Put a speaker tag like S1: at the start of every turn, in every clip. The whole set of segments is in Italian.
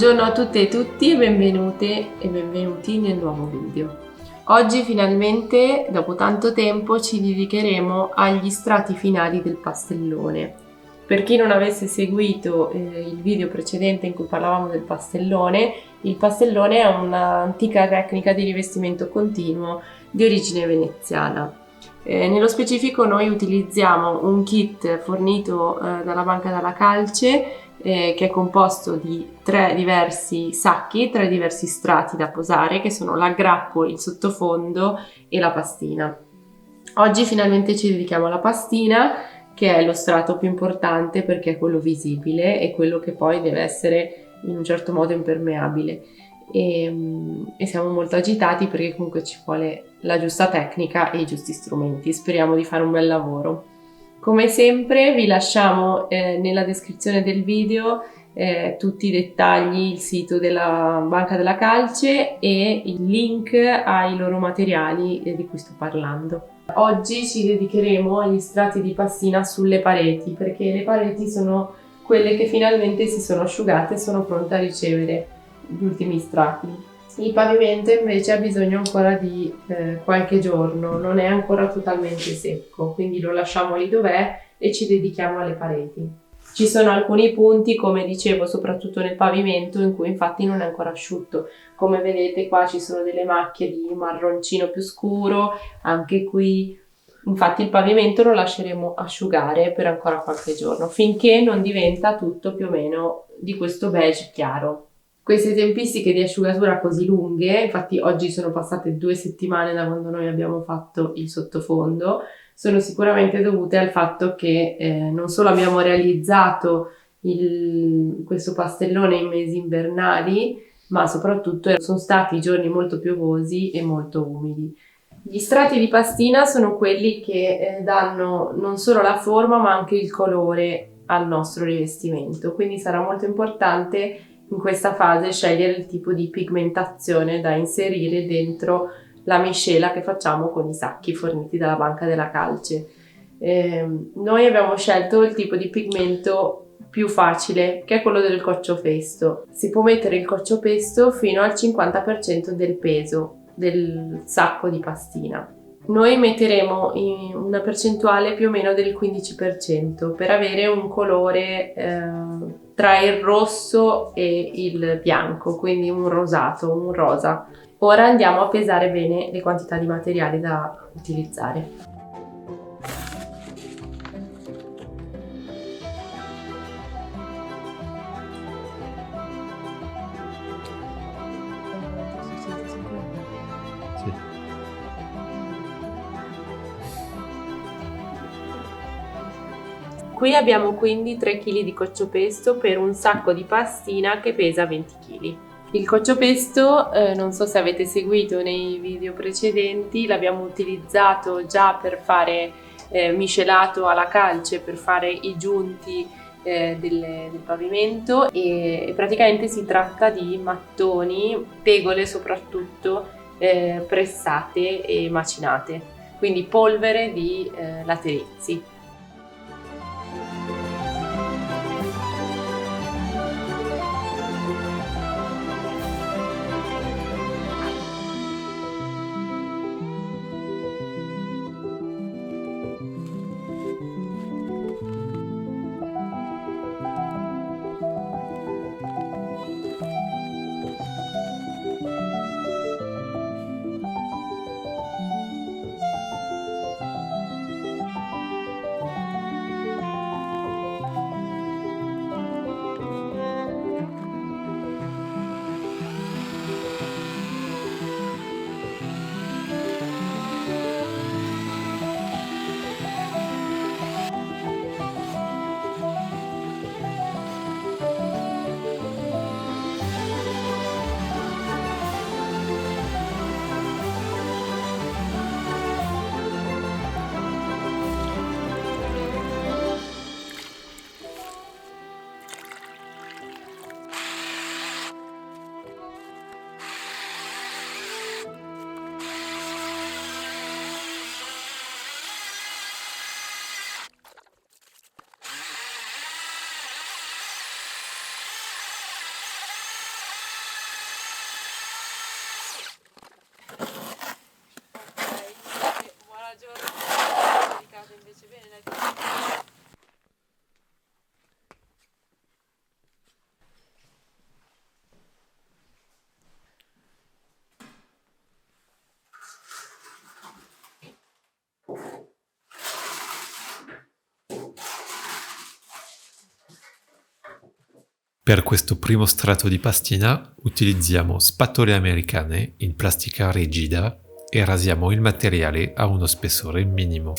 S1: Buongiorno a tutte e tutti e benvenute e benvenuti nel nuovo video. Oggi finalmente, dopo tanto tempo, ci dedicheremo agli strati finali del pastellone. Per chi non avesse seguito il video precedente in cui parlavamo del pastellone, il pastellone è un'antica tecnica di rivestimento continuo di origine veneziana. Nello specifico noi utilizziamo un kit fornito dalla LaBancaDellaCalce che è composto di 3 diversi sacchi, 3 diversi strati da posare, che sono l'aggrappo, il sottofondo e la pastina. Oggi finalmente ci dedichiamo alla pastina, che è lo strato più importante perché è quello visibile e quello che poi deve essere in un certo modo impermeabile. E siamo molto agitati perché comunque ci vuole la giusta tecnica e i giusti strumenti. Speriamo di fare un bel lavoro. Come sempre vi lasciamo nella descrizione del video tutti i dettagli, il sito della LaBancaDellaCalce e il link ai loro materiali di cui sto parlando. Oggi ci dedicheremo agli strati di pastina sulle pareti, perché le pareti sono quelle che finalmente si sono asciugate e sono pronte a ricevere gli ultimi strati. Il pavimento invece ha bisogno ancora di qualche giorno, non è ancora totalmente secco, quindi lo lasciamo lì dov'è e ci dedichiamo alle pareti. Ci sono alcuni punti, come dicevo, soprattutto nel pavimento, in cui infatti non è ancora asciutto. Come vedete qua ci sono delle macchie di marroncino più scuro, anche qui. Infatti il pavimento lo lasceremo asciugare per ancora qualche giorno, finché non diventa tutto più o meno di questo beige chiaro. Queste tempistiche di asciugatura così lunghe, infatti oggi sono passate 2 settimane da quando noi abbiamo fatto il sottofondo, sono sicuramente dovute al fatto che non solo abbiamo realizzato questo pastellone in mesi invernali, ma soprattutto sono stati giorni molto piovosi e molto umidi. Gli strati di pastina sono quelli che danno non solo la forma ma anche il colore al nostro rivestimento, quindi sarà molto importante in questa fase scegliere il tipo di pigmentazione da inserire dentro la miscela che facciamo con i sacchi forniti dalla LaBancaDellaCalce. Noi abbiamo scelto il tipo di pigmento più facile, che è quello del cocciofesto. Si può mettere il cocciofesto fino al 50% del peso del sacco di pastina. Noi metteremo una percentuale più o meno del 15% per avere un colore tra il rosso e il bianco, quindi un rosato, un rosa. Ora andiamo a pesare bene le quantità di materiali da utilizzare. Qui abbiamo quindi 3 kg di cocciopesto per un sacco di pastina che pesa 20 kg. Il cocciopesto, non so se avete seguito nei video precedenti, l'abbiamo utilizzato già per fare miscelato alla calce, per fare i giunti del pavimento e praticamente si tratta di mattoni, tegole soprattutto, pressate e macinate, quindi polvere di laterizi.
S2: Per questo primo strato di pastina utilizziamo spatole americane in plastica rigida e rasiamo il materiale a uno spessore minimo.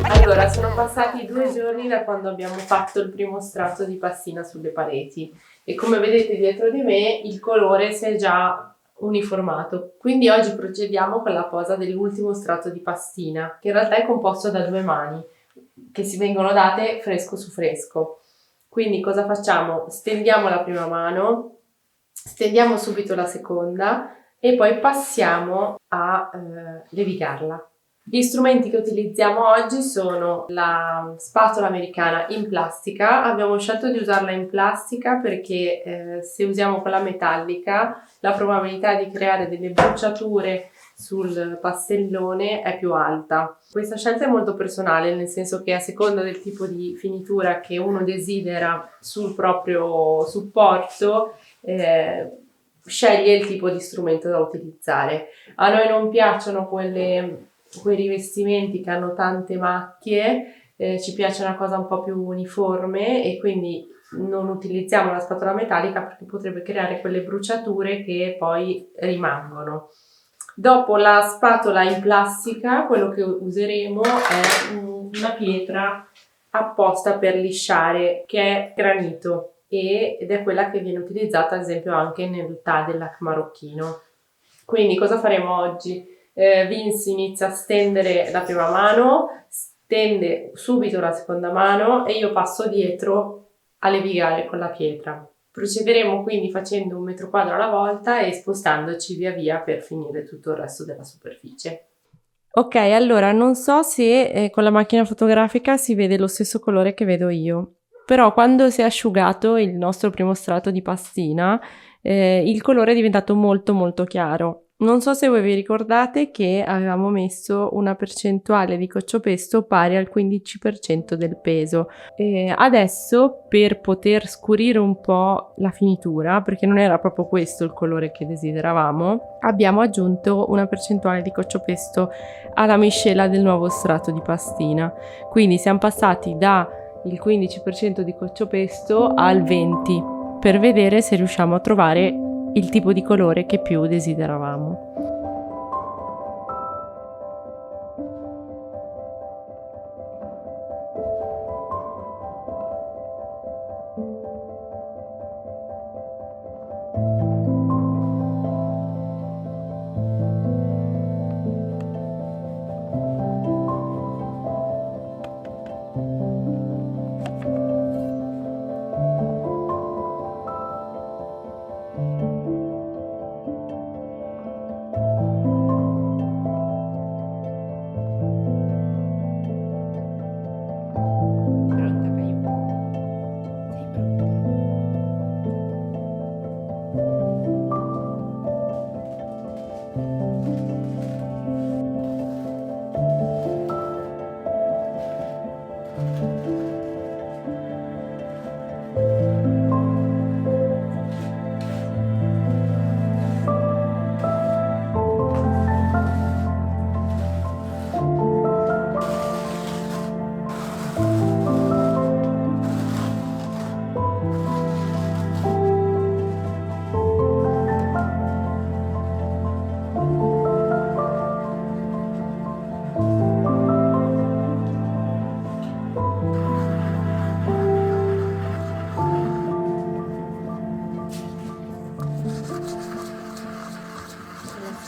S1: Allora, sono passati 2 giorni da quando abbiamo fatto il primo strato di pastina sulle pareti e come vedete dietro di me il colore si è già uniformato. Quindi oggi procediamo con la posa dell'ultimo strato di pastina, che in realtà è composto da 2 mani, che si vengono date fresco su fresco. Quindi cosa facciamo? Stendiamo la prima mano, stendiamo subito la seconda e poi passiamo a levigarla. Gli strumenti che utilizziamo oggi sono la spatola americana in plastica. Abbiamo scelto di usarla in plastica perché se usiamo quella metallica la probabilità di creare delle bruciature sul pastellone è più alta. Questa scelta è molto personale, nel senso che a seconda del tipo di finitura che uno desidera sul proprio supporto sceglie il tipo di strumento da utilizzare. A noi non piacciono quei rivestimenti che hanno tante macchie, ci piace una cosa un po' più uniforme e quindi non utilizziamo la spatola metallica perché potrebbe creare quelle bruciature che poi rimangono. Dopo la spatola in plastica, quello che useremo è una pietra apposta per lisciare, che è granito ed è quella che viene utilizzata ad esempio anche nel Tadelak marocchino. Quindi cosa faremo oggi? Vince inizia a stendere la prima mano, stende subito la seconda mano e io passo dietro a levigare con la pietra. Procederemo quindi facendo 1 metro quadro alla volta e spostandoci via via per finire tutto il resto della superficie.
S3: Ok, allora non so se con la macchina fotografica si vede lo stesso colore che vedo io, però quando si è asciugato il nostro primo strato di pastina, il colore è diventato molto molto chiaro. Non so se voi vi ricordate che avevamo messo una percentuale di cociopesto pari al 15% del peso. Adesso, per poter scurire un po' la finitura, perché non era proprio questo il colore che desideravamo, abbiamo aggiunto una percentuale di cociopesto alla miscela del nuovo strato di pastina. Quindi siamo passati da il 15% di coccio-pesto al 20%, per vedere se riusciamo a trovare il tipo di colore che più desideravamo.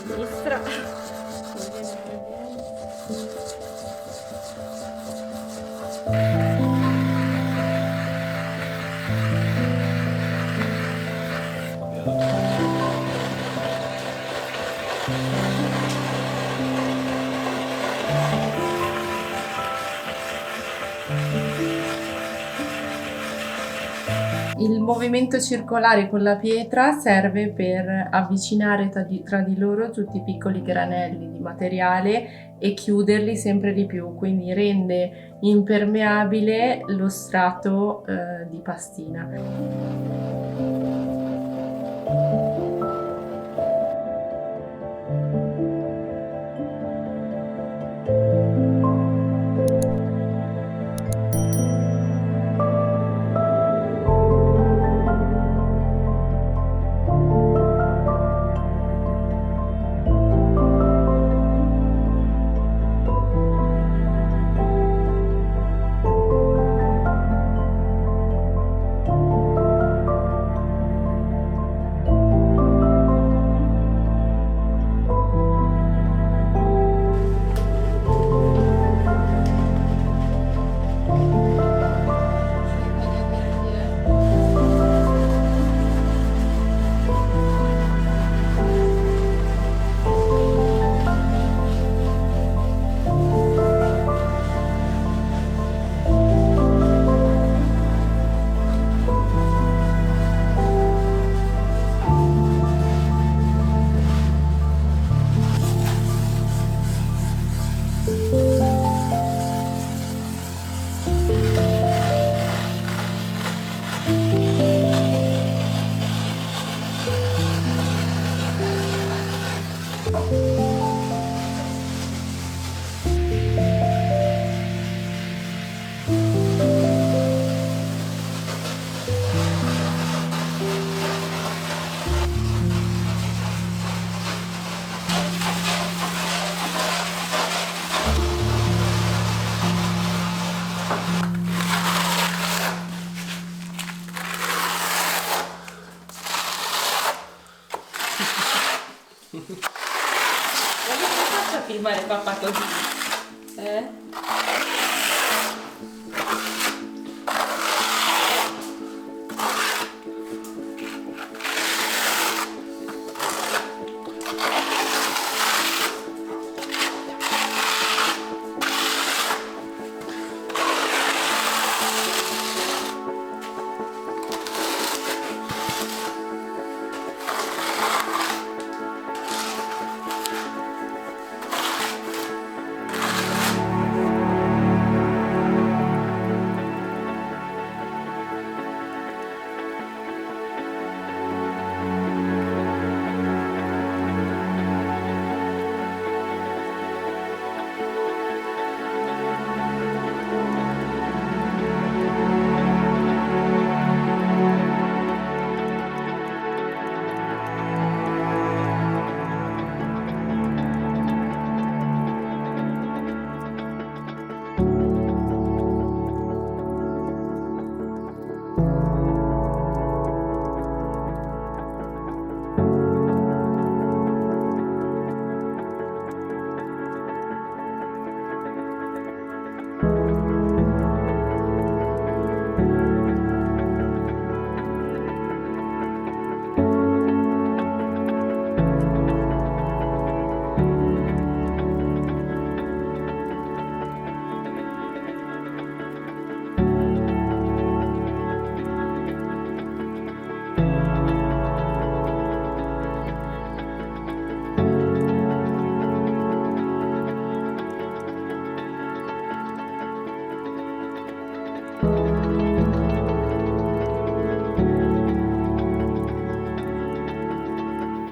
S3: Sinistra.
S1: Il movimento circolare con la pietra serve per avvicinare tra di loro tutti i piccoli granelli di materiale e chiuderli sempre di più, quindi rende impermeabile lo strato di pastina.
S3: Filmare papà così.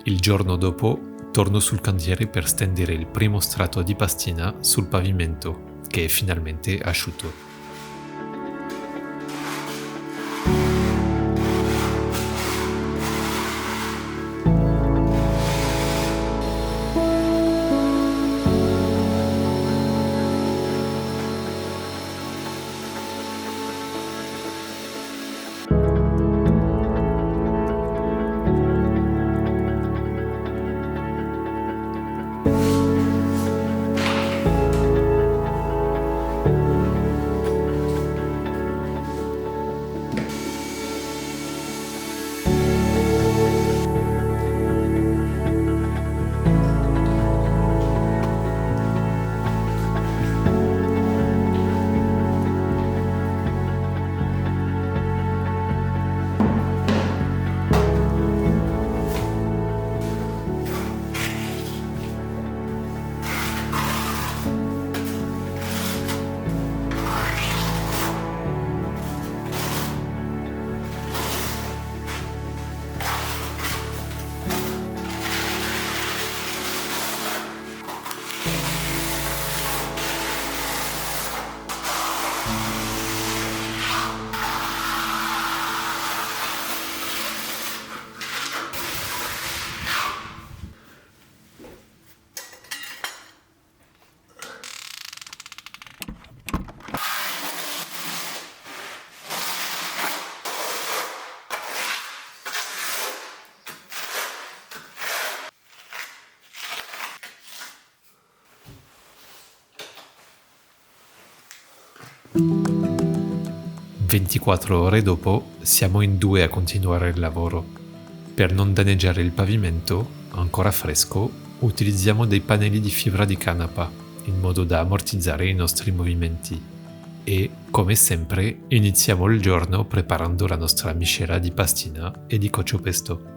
S2: Il giorno dopo torno sul cantiere per stendere il primo strato di pastina sul pavimento, che è finalmente asciutto. «24 ore dopo siamo in 2 a continuare il lavoro. Per non danneggiare il pavimento, ancora fresco, utilizziamo dei pannelli di fibra di canapa, in modo da ammortizzare i nostri movimenti. E, come sempre, iniziamo il giorno preparando la nostra miscela di pastina e di cacio pesto.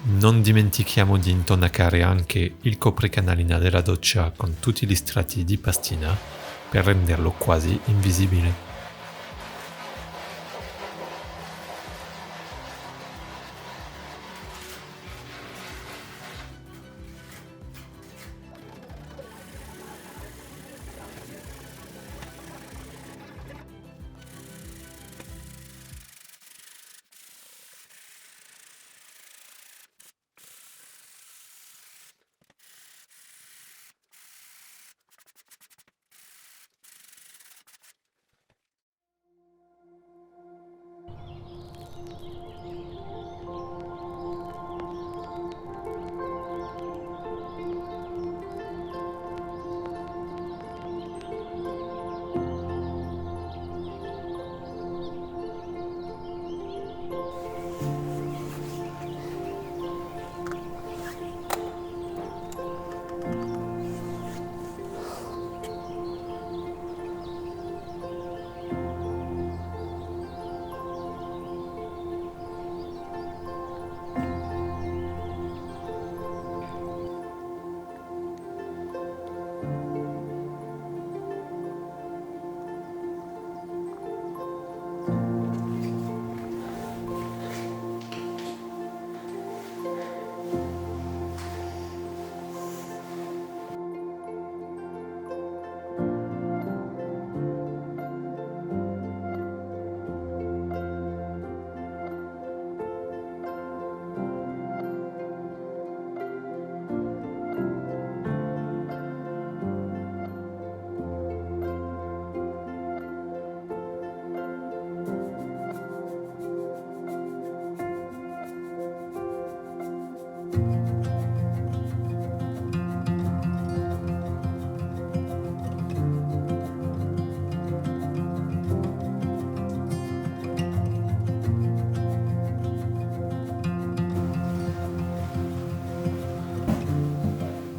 S2: Non dimentichiamo di intonacare anche il copricanalina della doccia con tutti gli strati di pastina per renderlo quasi invisibile.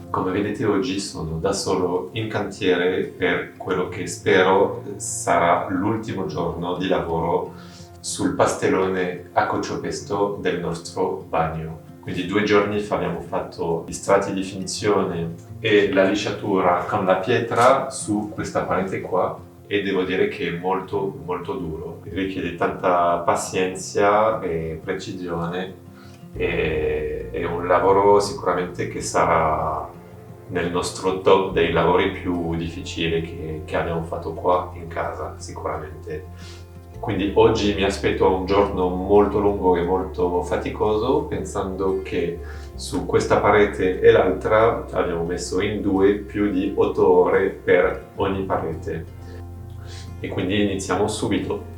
S4: Come vedete oggi sono da solo in cantiere per quello che spero sarà l'ultimo giorno di lavoro sul pastellone a cociopesto del nostro bagno. Quindi 2 giorni fa abbiamo fatto gli strati di finizione e la lisciatura con la pietra su questa parete qua e devo dire che è molto molto duro. Richiede tanta pazienza e precisione e è un lavoro sicuramente che sarà nel nostro top dei lavori più difficili che abbiamo fatto qua in casa, sicuramente. Quindi oggi mi aspetto un giorno molto lungo e molto faticoso, pensando che su questa parete e l'altra abbiamo messo in 2 più di 8 ore per ogni parete. E quindi iniziamo subito.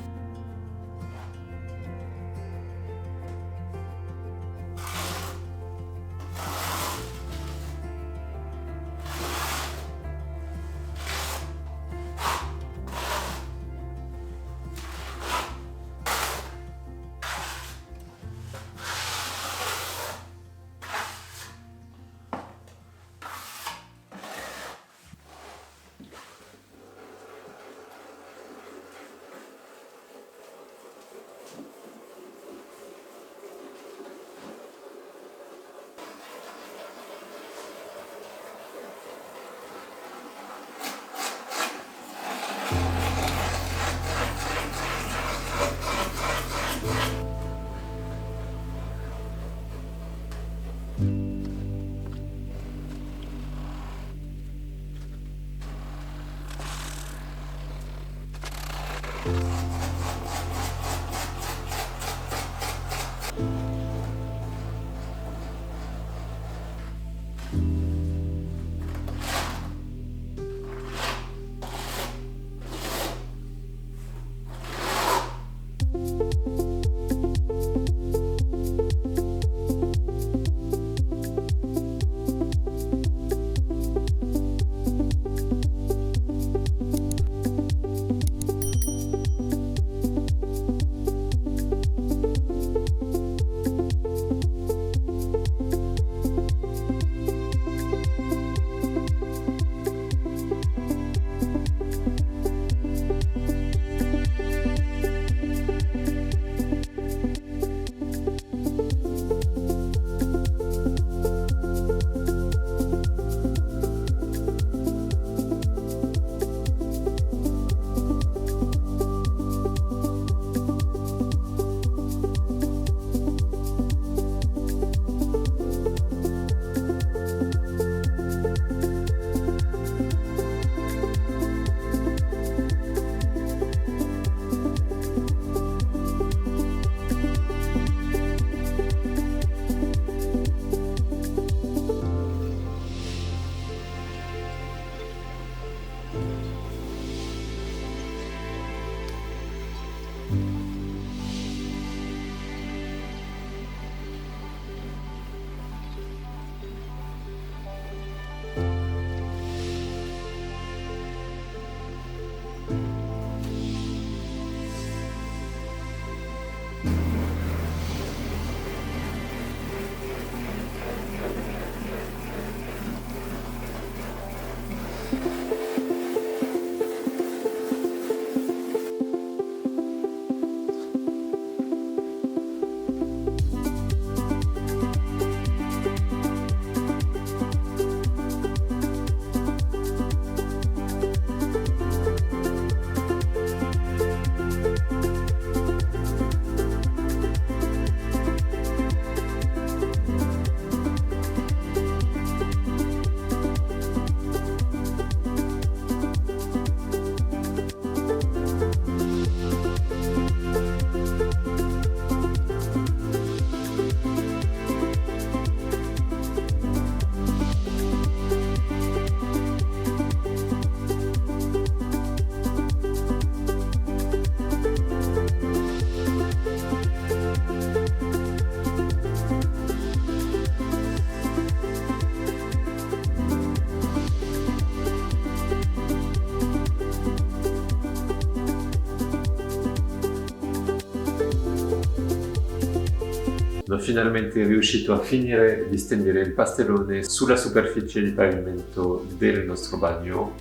S4: sono finalmente riuscito a finire di stendere il pastellone sulla superficie di pavimento del nostro bagno.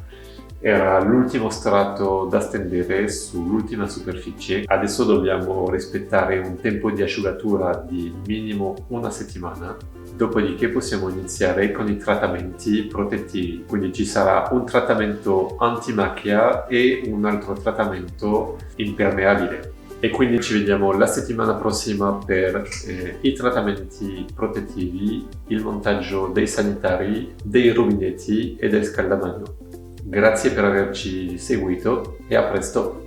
S4: Era l'ultimo strato da stendere sull'ultima superficie. Adesso dobbiamo rispettare un tempo di asciugatura di minimo una settimana. Dopodiché possiamo iniziare con i trattamenti protettivi. Quindi ci sarà un trattamento antimacchia e un altro trattamento impermeabile. E quindi ci vediamo la settimana prossima per i trattamenti protettivi, il montaggio dei sanitari, dei rubinetti e del scaldabagno. Grazie per averci seguito e a presto!